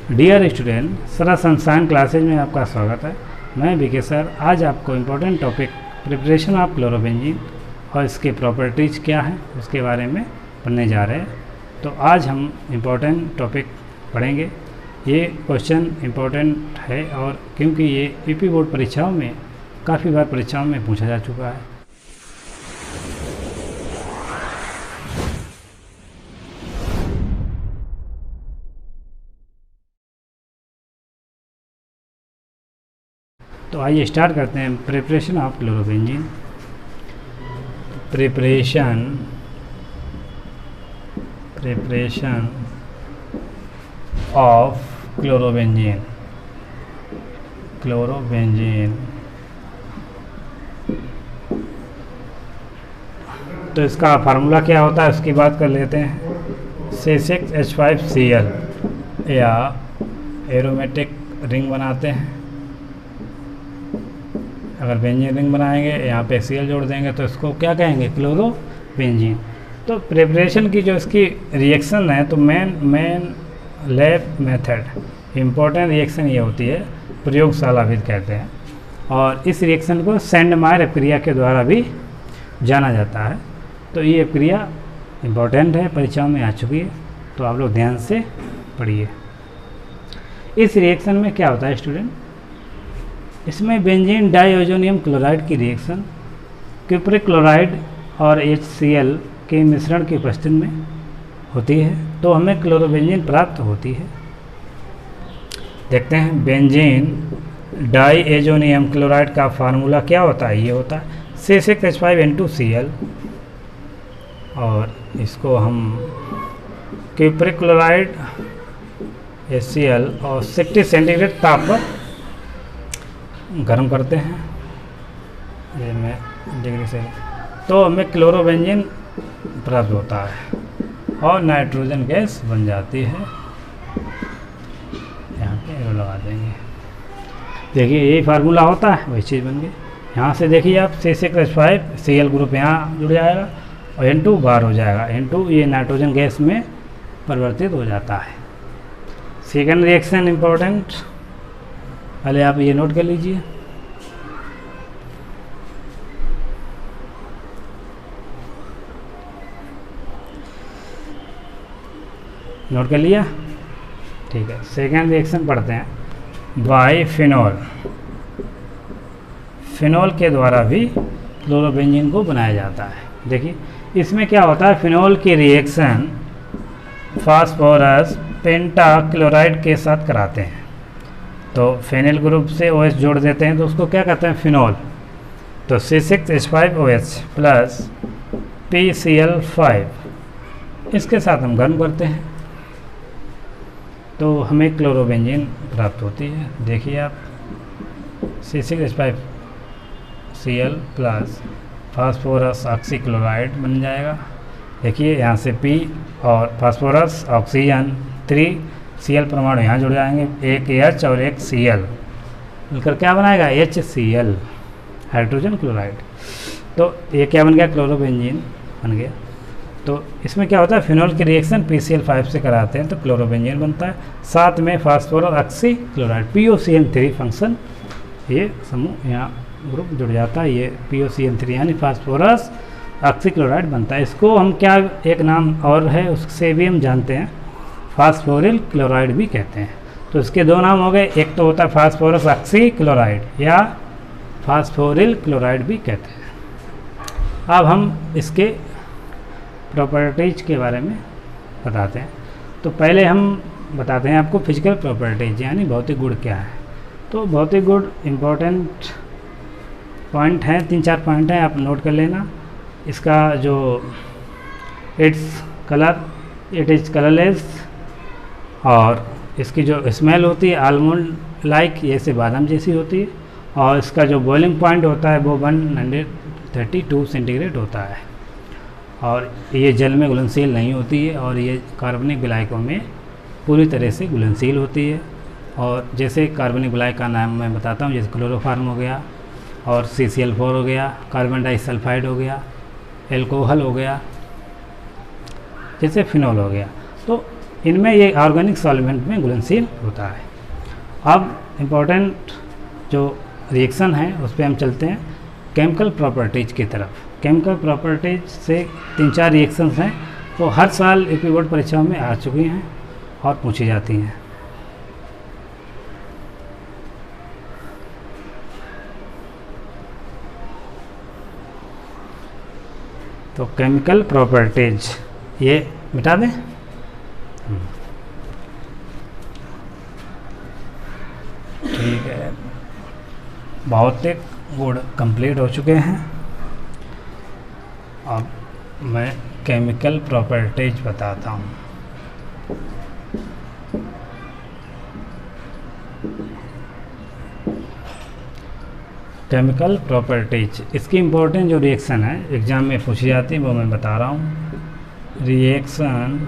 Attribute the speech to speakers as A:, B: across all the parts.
A: Dear student, सरल संस्थान classes में आपका स्वागत है। मैं बीके सर। आज आपको important topic preparation of chlorobenzene और इसके प्रॉपर्टीज़ क्या हैं उसके बारे में पढ़ने जा रहे हैं। तो आज हम इम्पोर्टेंट टॉपिक पढ़ेंगे। ये क्वेश्चन इम्पोर्टेंट है और क्योंकि ये यूपी बोर्ड परीक्षाओं में काफ़ी बार परीक्षाओं में पूछा जा चुका है। तो आइए स्टार्ट करते हैं। Preparation of chlorobenzene. Preparation of chlorobenzene. तो इसका फार्मूला क्या होता है उसकी बात कर लेते हैं। C6H5Cl या एरोमेटिक रिंग बनाते हैं। अगर बेंजीन रिंग बनाएंगे यहाँ पे Cl जोड़ देंगे तो इसको क्या कहेंगे, क्लोरोबेंजीन। तो प्रिपरेशन की जो इसकी रिएक्शन है, तो main lab method important reaction ये होती है, प्रयोगशाला भी कहते हैं, और इस रिएक्शन को सेंडमायर प्रक्रिया के द्वारा भी जाना जाता है। तो ये प्रक्रिया इम्पोर्टेंट है, परीक्षाओं में आ चुकी है, तो आप लोग ध्यान से पढ़िए। इस रिएक्शन में क्या होता है स्टूडेंट, इसमें बेंजीन डाइओजोनियम क्लोराइड की रिएक्शन क्यूप्रिक क्लोराइड और HCl के मिश्रण की उपस्थिति में होती है, तो हमें क्लोरोबेंजीन प्राप्त होती है। देखते हैं, बेंजीन डाइओजोनियम क्लोराइड का फार्मूला क्या होता है, ये होता है C6H5N2Cl, और इसको हम क्यूप्रिक क्लोराइड HCl और 60 सेंटीग्रेड ताप पर गर्म करते हैं, ये में डिग्री से, तो हमें क्लोरोबेंजीन प्राप्त होता है और नाइट्रोजन गैस बन जाती है। यहाँ पे एरो लगा देंगे। देखिए यही फार्मूला होता है, वही चीज़ बन गई। यहाँ से देखिए आप C6H5Cl ग्रुप यहाँ जुड़ जाएगा और N2 बाहर हो जाएगा। N2 ये नाइट्रोजन गैस में परिवर्तित हो जाता है। सेकेंड रिएक्शन इम्पोर्टेंट, पहले आप ये नोट कर लीजिए। नोट कर लिया, ठीक है। सेकेंड रिएक्शन पढ़ते हैं। बाइफिनॉल, फिनॉल के द्वारा भी क्लोरोबेंजीन को बनाया जाता है। देखिए इसमें क्या होता है, फिनॉल की रिएक्शन फास्फोरस पेंटाक्लोराइड के साथ कराते हैं, तो फेनिल ग्रुप से OH जोड़ देते हैं, तो उसको क्या कहते हैं, फिनॉल। तो C6H5OH प्लस PCl5 इसके साथ हम गर्म करते हैं, तो हमें क्लोरोबेंजीन प्राप्त होती है। देखिए आप C6H5Cl प्लस फास्फोरस ऑक्सीक्लोराइड बन जाएगा। देखिए यहाँ से P और फास्फोरस ऑक्सीजन 3 Cl परमाणु यहाँ जुड़ जाएंगे, एक H और एक Cl मिलकर क्या बनाएगा, HCl हाइड्रोजन क्लोराइड। तो ये क्या बन गया, क्लोरोबेंजीन बन गया। तो इसमें क्या होता है, फिनॉल की रिएक्शन PCl5 से कराते हैं तो क्लोरोबेंजीन बनता है। साथ में फास्फोरस ऑक्सीक्लोराइड POCN3 फंक्शन, ये समूह यहाँ ग्रुप जुड़ जाता है, ये POCN3 यानी फास्फोरस ऑक्सीक्लोराइड बनता है। इसको हम क्या एक नाम और है उससे भी हम जानते हैं, फास्फोरिल क्लोराइड भी कहते हैं। तो इसके दो नाम हो गए, एक तो होता है फास्फोरस ऑक्सीक्लोराइड या फास्फोरिल क्लोराइड भी कहते हैं। अब हम इसके प्रॉपर्टीज के बारे में बताते हैं। तो पहले हम बताते हैं आपको फिजिकल प्रॉपर्टीज यानी भौतिक गुण क्या है। तो भौतिक गुण इम्पोर्टेंट पॉइंट हैं, 3-4 पॉइंट हैं, आप नोट कर लेना। इसका जो इट इज़ कलरलेस, और इसकी जो स्मेल होती है आलमंड लाइक, ये से बादाम जैसी होती है, और इसका जो बॉइलिंग पॉइंट होता है वो 132 सेंटीग्रेड होता है, और ये जल में घुलनशील नहीं होती है, और ये कार्बनिक विलायकों में पूरी तरह से घुलनशील होती है। और जैसे कार्बनिक विलायक का नाम मैं बताता हूँ, जैसे क्लोरोफॉर्म हो गया और CCl4 हो गया, कार्बन डाइसल्फाइड हो गया, एल्कोहल हो गया, जैसे फिनॉल हो गया। तो इनमें ये ऑर्गेनिक सॉल्वेंट में घुलनशील होता है। अब इम्पोर्टेंट जो रिएक्शन है उस पर हम चलते हैं केमिकल प्रॉपर्टीज की तरफ। केमिकल प्रॉपर्टीज से 3-4 रिएक्शंस हैं वो हर साल यूपी बोर्ड परीक्षाओं में आ चुकी हैं और पूछी जाती हैं। तो केमिकल प्रॉपर्टीज ये मिटा दें। ठीक है, भौतिक गुण कंप्लीट हो चुके हैं। अब मैं केमिकल प्रॉपर्टीज बताता हूँ। केमिकल प्रॉपर्टीज, इसकी इम्पोर्टेंट जो रिएक्शन है एग्जाम में पूछी जाती है वो मैं बता रहा हूँ। Reaction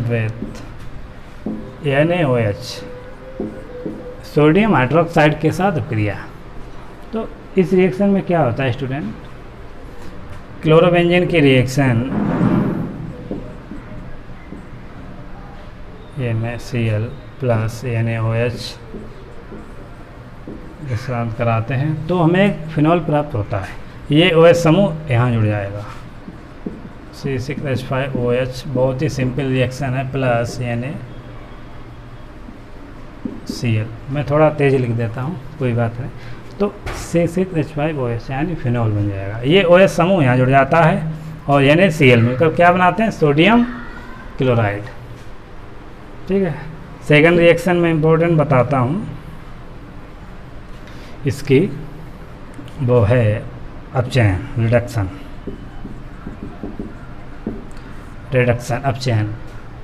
A: with NaOH, sodium hydroxide के साथ अपक्रिया। तो इस रिएक्शन में क्या होता है स्टूडेंट, क्लोरोबेंजीन की रिएक्शन NaCl प्लस NaOH के साथ कराते हैं तो हमें एक फिनॉल प्राप्त होता है। ये OH समूह यहाँ जुड़ जाएगा, C6H5OH, बहुत ही सिंपल रिएक्शन है, प्लस NaCl। मैं थोड़ा तेज लिख देता हूँ, कोई बात नहीं। तो C6H5OH यानी फिनॉल बन जाएगा। ये OH समूह यहाँ जुड़ जाता है और NaCl मिलकर क्या बनाते हैं, सोडियम क्लोराइड। ठीक है, सेकंड रिएक्शन में इम्पोर्टेंट बताता हूँ इसकी, वो है अपचयन, रिडक्शन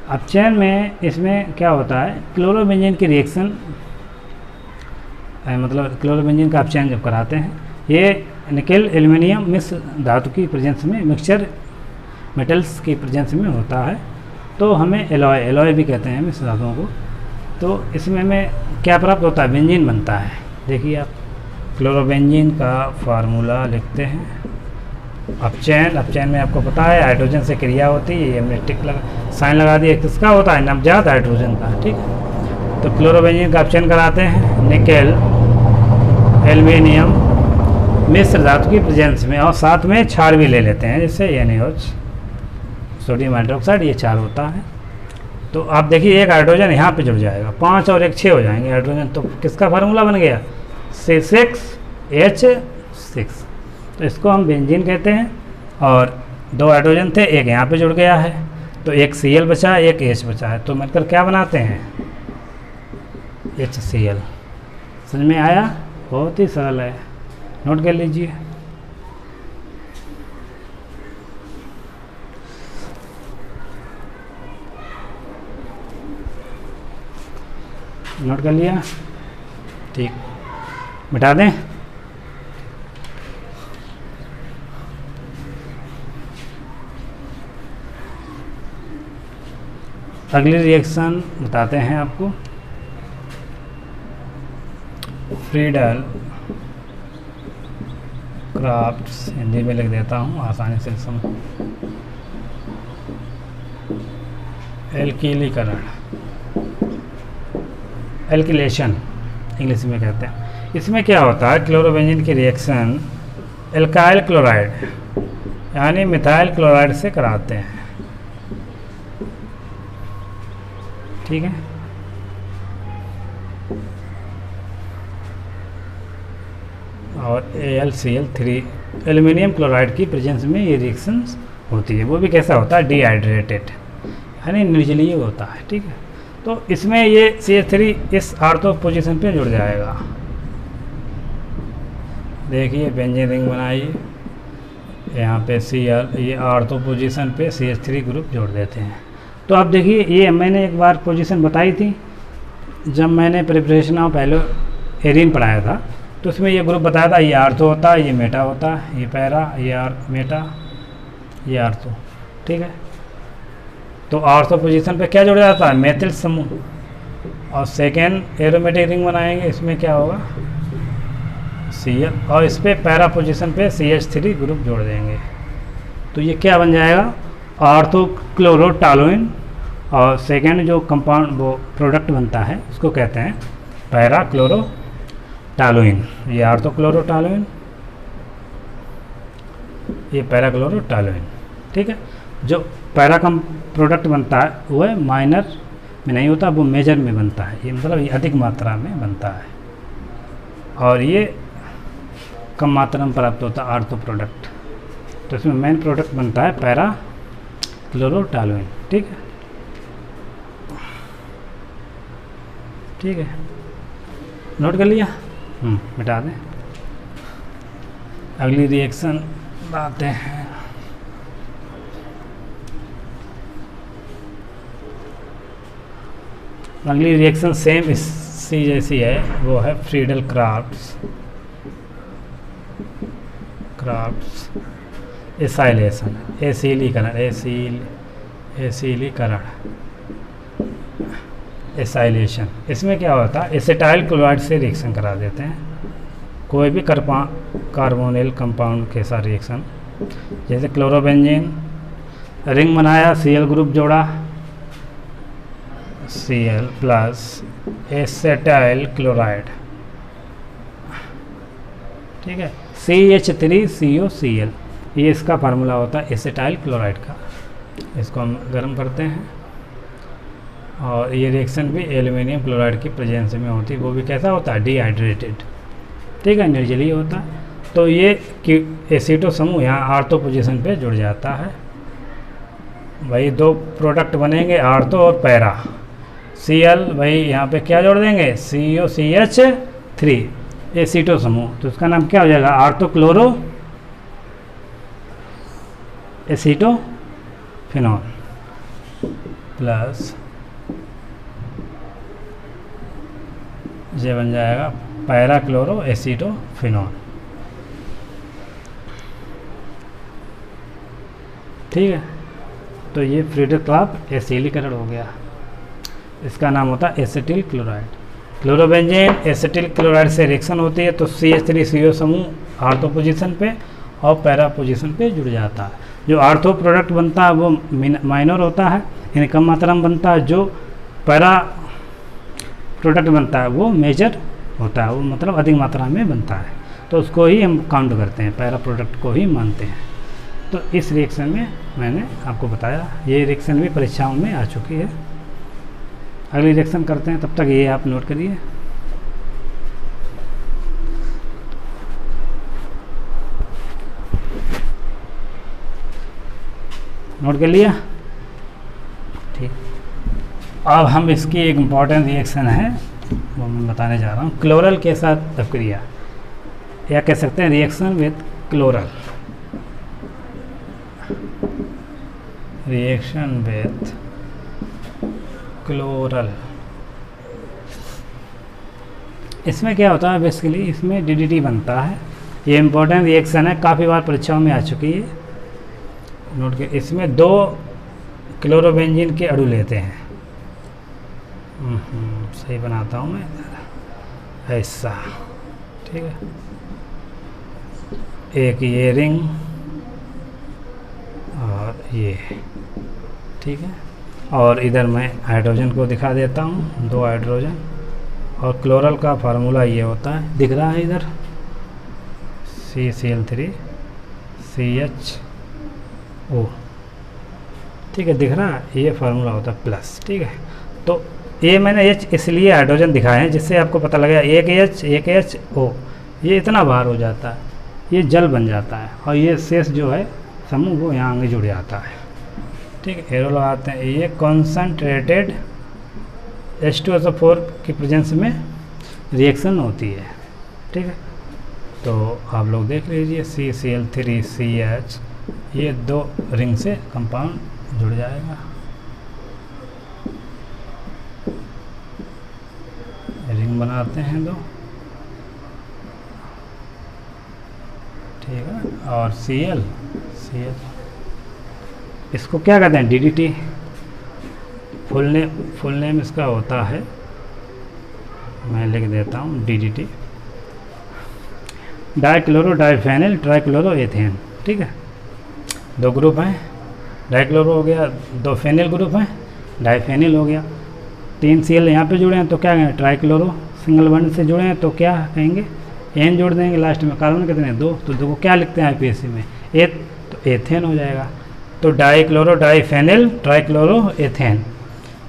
A: अपचयन में इसमें क्या होता है, क्लोरोबेंजीन की रिएक्शन, मतलब क्लोरोबेंजीन का अपचयन जब कराते हैं, ये निकेल एल्युमिनियम मिश्र धातु की प्रेजेंस में, मिक्सचर मेटल्स की प्रेजेंस में होता है। तो हमें एलॉय भी कहते हैं मिश्र धातुओं को। तो इसमें हमें क्या प्राप्त होता है, बेंजीन बनता है। देखिए आप क्लोरोबेंजीन का फार्मूला लिखते हैं। अपचयन में आपको पता है हाइड्रोजन से क्रिया होती है, ये हमने टिक साइन लगा दिया, किसका होता है, नवजात हाइड्रोजन का। ठीक है, तो क्लोरोबेंजीन का अपचयन कराते हैं निकेल एल्युमिनियम मिश्र धातु की प्रेजेंस में, और साथ में क्षार भी ले लेते हैं, जैसे NaOH, सोडियम हाइड्रोक्साइड, ये क्षार होता है। तो आप देखिए एक हाइड्रोजन यहाँ पे जुड़ जाएगा, 5 और 1 6 हो जाएंगे हाइड्रोजन। तो किसका फार्मूला बन गया, C6H6। तो इसको हम बेंजीन कहते हैं। और 2 हाइड्रोजन थे, एक यहाँ पे जुड़ गया है, तो एक Cl बचा, एक H बचा है, तो मिलकर क्या बनाते हैं, HCl। समझ में आया, बहुत ही सरल है, नोट कर लीजिए। नोट कर लिया, ठीक, मिटा दें। अगली रिएक्शन बताते हैं आपको, फ्रीडल क्राफ्ट्स, हिंदी में लिख देता हूँ आसानी से समझ। एल्किलेशन इंग्लिश में कहते हैं। इसमें क्या होता है, क्लोरोबेंजीन की रिएक्शन एल्काइल क्लोराइड यानी मिथाइल क्लोराइड से कराते हैं। ठीक है, और AlCl3 एल्युमिनियम क्लोराइड की प्रेजेंस में ये रिएक्शन होती है। वो भी कैसा होता है, डिहाइड्रेटेड यानी निर्जलीय होता है। ठीक है, तो इसमें ये CH3 इस ऑर्थो पोजीशन पे जुड़ जाएगा। देखिए बेंजीन रिंग बनाइए, यहाँ पे Cl, ये ऑर्थो पोजीशन पे CH3 ग्रुप जोड़ देते हैं। तो आप देखिए, ये मैंने एक बार पोजीशन बताई थी जब मैंने प्रिपरेशन ऑफ पहले एरिन पढ़ाया था, तो उसमें ये ग्रुप बताया था, ये आर्थो होता है, ये मेटा होता है, ये पैरा, ये मेटा, ये आर्थो। ठीक है, तो आर्थो पोजीशन पे क्या जुड़ जाता है, मेथिल समूह। और सेकेंड एरोमेटिक रिंग बनाएंगे, इसमें क्या होगा, Cl, और इस पर पैरा पोजीशन पे CH3 ग्रुप जोड़ देंगे। तो ये क्या बन जाएगा, ऑर्थोक्लोरोटालुइन, और सेकेंड जो कंपाउंड वो प्रोडक्ट बनता है उसको कहते हैं पैराक्लोरोटालुइन। ये ऑर्थोक्लोरोटालुइन, ये पैराक्लोरोटालुइन। ठीक है, जो पैरा का प्रोडक्ट बनता है वो है माइनर में नहीं होता, वो मेजर में बनता है। ये मतलब ये अधिक मात्रा में बनता है, और ये कम मात्रा में प्राप्त होता है ऑर्थो प्रोडक्ट। तो इसमें मेन प्रोडक्ट बनता है पैराक्लोरोटालुइन। ठीक है, ठीक है, नोट कर लिया। मिटा दें। अगली रिएक्शन आते हैं। अगली रिएक्शन सेम इससी जैसी है, वो है फ्रीडल क्राफ्ट्स एसाइलेशन, एसिलीकरण, एसाइलेशन। इसमें क्या होता है, एसिटाइल क्लोराइड से रिएक्शन करा देते हैं कोई भी कार्बोनिल कंपाउंड के साथ रिएक्शन। जैसे क्लोरोबेंजीन, रिंग बनाया, Cl ग्रुप जोड़ा, Cl प्लस एसिटाइल क्लोराइड। ठीक है, CH3COCl, ये इसका फार्मूला होता है एसिटाइल क्लोराइड का। इसको हम गर्म करते हैं, और ये रिएक्शन भी एल्युमिनियम क्लोराइड की प्रेजेंस में होती है। वो भी कैसा होता है, डिहाइड्रेटेड। ठीक है, निर्जलीय होता है। तो ये एसीटो समूह यहाँ आर्थो पोजीशन पे जुड़ जाता है। भाई दो प्रोडक्ट बनेंगे, आर्थो और पैरा। Cl भाई यहाँ पे क्या जोड़ देंगे, COCH3 एसीटो समूह। तो उसका नाम क्या हो जाएगा, आर्थोक्लोरो एसीटो फिनॉल प्लस ये बन जाएगा पैराक्लोरो एसीटो फिनॉल। ठीक है, तो ये फ्रीडल क्राफ्ट एसिलीकरण हो गया। इसका नाम होता है acetyl chloride. Chlorobenzene acetyl chloride से रिएक्शन होती है, तो CH3CO समूह आर्थो पोजीशन पे और पैरा पोजीशन पे जुड़ जाता है। जो आर्थो प्रोडक्ट बनता है वो माइनर होता है, यानी कम मात्रा में बनता है। जो पैरा प्रोडक्ट बनता है वो मेजर होता है, वो मतलब अधिक मात्रा में बनता है। तो उसको ही हम काउंट करते हैं, पैरा प्रोडक्ट को ही मानते हैं। तो इस रिएक्शन में मैंने आपको बताया, ये रिएक्शन भी परीक्षाओं में आ चुकी है। अगली रिएक्शन करते हैं, तब तक ये आप नोट करिए। नोट कर लिया, ठीक। अब हम इसकी एक इम्पॉर्टेंट रिएक्शन है वो मैं बताने जा रहा हूँ, क्लोरल के साथ अपक्रिया, या कह सकते हैं reaction with chloral. Reaction with chloral, इसमें क्या होता है बेसिकली, इसमें DDT बनता है। ये इम्पोर्टेंट रिएक्शन है, काफ़ी बार परीक्षाओं में आ चुकी है। नोट के, इसमें 2 क्लोरोबेंजीन के अणु लेते हैं। सही बनाता हूँ मैं, ऐसा, ठीक है। एक ये रिंग और ये, ठीक है। और इधर मैं हाइड्रोजन को दिखा देता हूँ, 2 हाइड्रोजन। और क्लोरल का फार्मूला ये होता है, दिख रहा है इधर, CCl3 CHO, ठीक है, दिख रहा है। ये फार्मूला होता है प्लस, ठीक है। तो ये मैंने H इसलिए हाइड्रोजन दिखाए हैं जिससे आपको पता लगेगा एक HO, ये इतना बाहर हो जाता है, ये जल बन जाता है, और ये शेष जो है समूह वो यहाँ आगे जुड़ जाता है, ठीक है। एरो लगाते हैं। ये कॉन्सनट्रेटेड H2SO4 की प्रेजेंस में रिएक्शन होती है, ठीक है। तो आप लोग देख लीजिए, CCl3 CH, ये 2 रिंग से कंपाउंड जुड़ जाएगा। रिंग बनाते हैं 2, ठीक है। और Cl इसको क्या कहते हैं, DDT। फुल नेम इसका होता है, मैं लिख देता हूँ, DDT, dichloro diphenyl trichloro ethane, ठीक है। 2 ग्रुप हैं, डाइक्लोरो हो गया, 2 फेनिल ग्रुप हैं, डाइफेनिल हो गया, 3 Cl यहाँ पे जुड़े हैं तो क्या कहेंगे, ट्राइक्लोरो। सिंगल बॉन्ड से जुड़े हैं तो क्या कहेंगे, एन जोड़ देंगे लास्ट में। कार्बन कितने हैं, 2, तो 2 को क्या लिखते हैं आईपीएससी में, तो एथेन हो जाएगा। तो डाइक्लोरो डाइफेनिल ट्राइक्लोरो एथेन,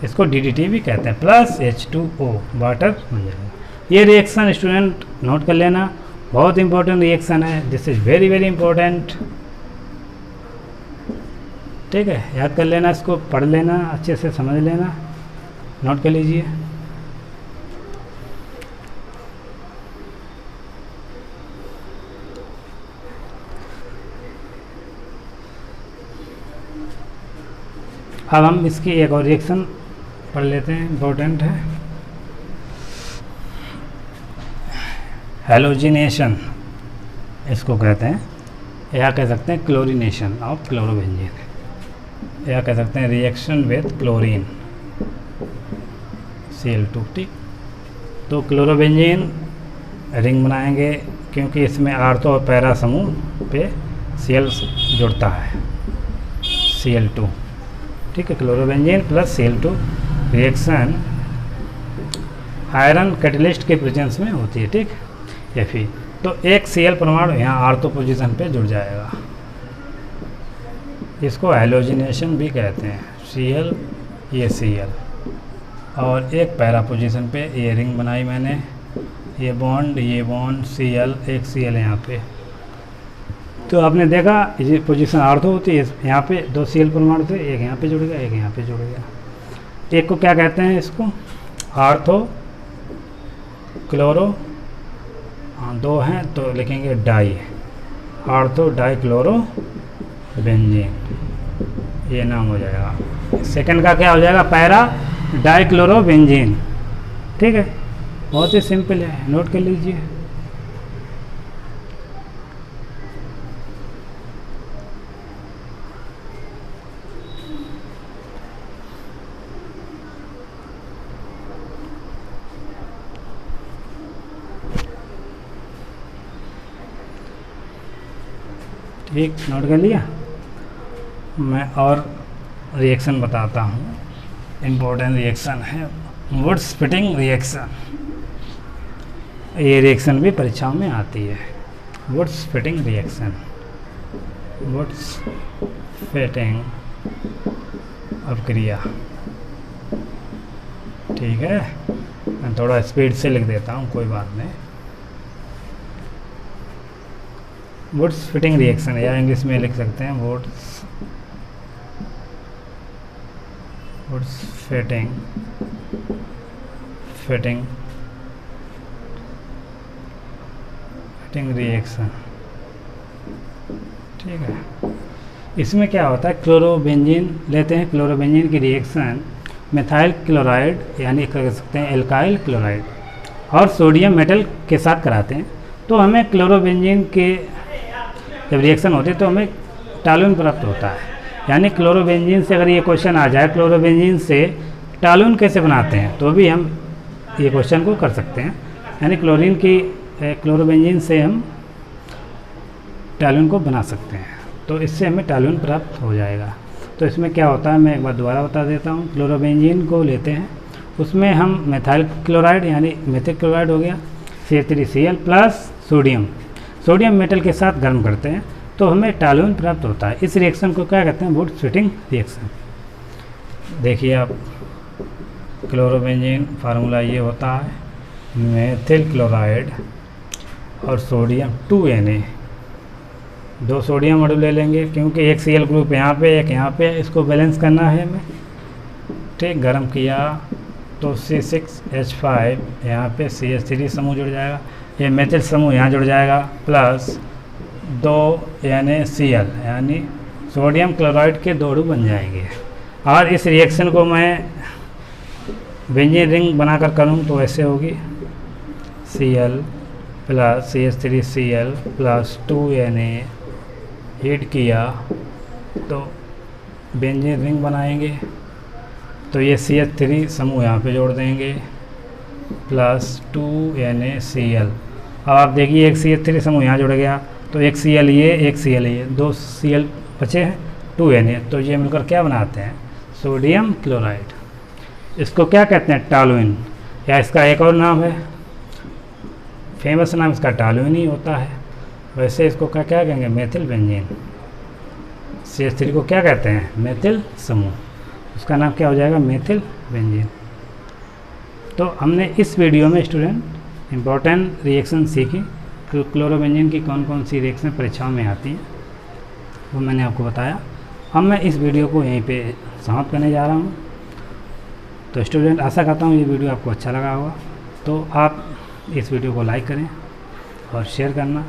A: इसको DDT भी कहते हैं, प्लस H2O वाटर बन जाएगा। ये रिएक्शन स्टूडेंट नोट कर लेना, बहुत इंपॉर्टेंट रिएक्शन है, this is very very important. ठीक है, याद कर लेना, इसको पढ़ लेना, अच्छे से समझ लेना, नोट कर लीजिए। अब हम इसकी एक और रिएक्शन पढ़ लेते हैं, इम्पोर्टेंट है, हैलोजिनेशन इसको कहते हैं, या कह सकते हैं क्लोरीनेशन ऑफ क्लोरोबेंजीन, या कह सकते हैं रिएक्शन विद क्लोरीन Cl2। ठीक, तो क्लोरोबेंजीन रिंग बनाएंगे क्योंकि इसमें आर्थो और पैरा समूह पे Cl जुड़ता है, Cl2। ठीक है, chlorobenzene plus Cl2 reaction iron catalyst के प्रेजेंस में होती है। ठीक, Fe, तो एक Cl परमाणु यहाँ आर्थो पोजीशन पे जुड़ जाएगा, इसको हैलोजिनेशन भी कहते हैं, Cl ये Cl, और एक पैरा पोजीशन पे ये रिंग बनाई मैंने, ये बॉन्ड Cl, एक Cl यहाँ पे, तो आपने देखा ये पोजीशन आर्थो होती है, यहाँ पे 2 Cl परमाणु थे, एक यहाँ पे जुड़ गया, एक यहाँ पे जुड़ गया। एक को क्या कहते हैं, इसको आर्थो क्लोरो, हाँ 2 हैं तो लिखेंगे di, ortho dichlorobenzene, ये नाम हो जाएगा। सेकंड का क्या हो जाएगा, पैरा डाई क्लोरो बेंजीन। ठीक है, बहुत ही सिंपल है, नोट कर लीजिए। ठीक, नोट कर लिया। मैं और रिएक्शन बताता हूँ, इम्पोर्टेंट रिएक्शन है, वुड्स फिटिंग रिएक्शन। ये रिएक्शन भी परीक्षाओं में आती है, Wurtz Fittig reaction, Wurtz Fittig अभिक्रिया। ठीक है, मैं थोड़ा स्पीड से लिख देता हूँ, कोई बात नहीं। वुड्स फिटिंग रिएक्शन, या इंग्लिश में लिख सकते हैं वुड्स फिटिंग रिएक्शन। ठीक है, इसमें क्या होता है, क्लोरोबेंजीन लेते हैं, क्लोरोबेंजीन की रिएक्शन मेथाइल क्लोराइड यानी कह सकते हैं एल्काइल क्लोराइड और सोडियम मेटल के साथ कराते हैं, तो हमें क्लोरोबेंजीन के जब रिएक्शन होती है तो हमें टालून प्राप्त होता है। यानी क्लोरोबेंजीन से अगर ये क्वेश्चन आ जाए, क्लोरोबेंजीन से टालून कैसे बनाते हैं, तो भी हम ये क्वेश्चन को कर सकते हैं। यानी क्लोरोबेंजीन से हम टालून को बना सकते हैं, तो इससे हमें टालून प्राप्त हो जाएगा। तो इसमें क्या होता है, मैं एक बार दोबारा बता देता हूँ। क्लोरोबेंजीन को लेते हैं, उसमें हम मेथाइल क्लोराइड यानी मेथिक क्लोराइड हो गया, CH3Cl प्लस सोडियम मेटल के साथ गर्म करते हैं तो हमें टालून प्राप्त होता है। इस रिएक्शन को क्या कहते हैं, वुड्स फिटिंग रिएक्शन। देखिए आप, क्लोरोबेंजीन फार्मूला ये होता है, मेथिल क्लोराइड और सोडियम 2Na, 2 सोडियम अणु ले लेंगे क्योंकि एक Cl ग्रुप यहाँ पे एक यहाँ पे, इसको बैलेंस करना है हमें। ठीक, गर्म किया तो C6H5 यहाँ पे CH3 समूह जुड़ जाएगा, ये मेथिल समूह यहाँ जुड़ जाएगा, प्लस 2NaCl यानी सोडियम क्लोराइड के 2 अणु बन जाएंगे। और इस रिएक्शन को मैं बेंजीन रिंग बनाकर करूँ तो ऐसे होगी, Cl plus CH3Cl plus 2Na, heat किया तो बेंजीन रिंग बनाएंगे, तो ये CH3 समूह यहाँ पे जोड़ देंगे प्लस 2NaCl। अब आप देखिए एक CH3 समूह यहाँ जुड़ गया, तो एक Cl ये एक Cl ये, 2 Cl बचे हैं, 2Na, तो ये मिलकर क्या बनाते हैं, सोडियम क्लोराइड। इसको क्या कहते हैं, टॉलुइन, या इसका एक और नाम है, फेमस नाम इसका टॉलुइन ही होता है। वैसे इसको क्या क्या कहेंगे, मेथिल बेंजीन। CH3 को क्या कहते हैं, मेथिल समूह, उसका नाम क्या हो जाएगा, मेथिल बेंजीन। तो हमने इस वीडियो में स्टूडेंट इम्पोर्टेंट रिएक्शन सीखी, क्लोरोबेंजीन की कौन कौन सी रिएक्शन परीक्षाओं में आती हैं वो मैंने आपको बताया। अब मैं इस वीडियो को यहीं पे समाप्त करने जा रहा हूँ। तो स्टूडेंट आशा करता हूँ ये वीडियो आपको अच्छा लगा होगा, तो आप इस वीडियो को लाइक करें और शेयर करना।